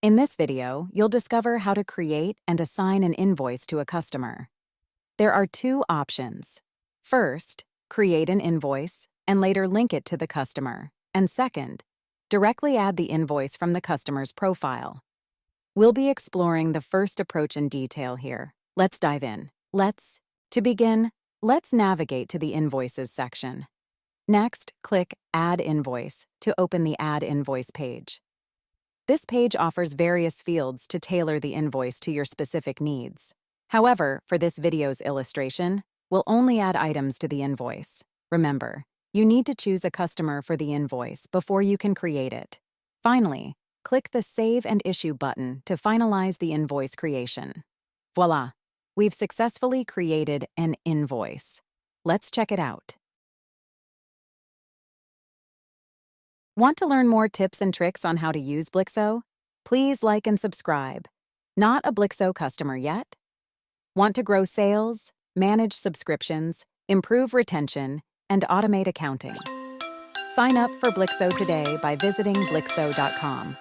In this video, you'll discover how to create and assign an invoice to a customer. There are two options. First, create an invoice and later link it to the customer. And second, directly add the invoice from the customer's profile. We'll be exploring the first approach in detail here. Let's dive in. To begin, let's navigate to the Invoices section. Next, click Add Invoice to open the Add Invoice page. This page offers various fields to tailor the invoice to your specific needs. However, for this video's illustration, we'll only add items to the invoice. Remember, you need to choose a customer for the invoice before you can create it. Finally, click the Save and Issue button to finalize the invoice creation. Voila! We've successfully created an invoice. Let's check it out. Want to learn more tips and tricks on how to use Blixo? Please like and subscribe. Not a Blixo customer yet? Want to grow sales, manage subscriptions, improve retention, and automate accounting? Sign up for Blixo today by visiting Blixo.com.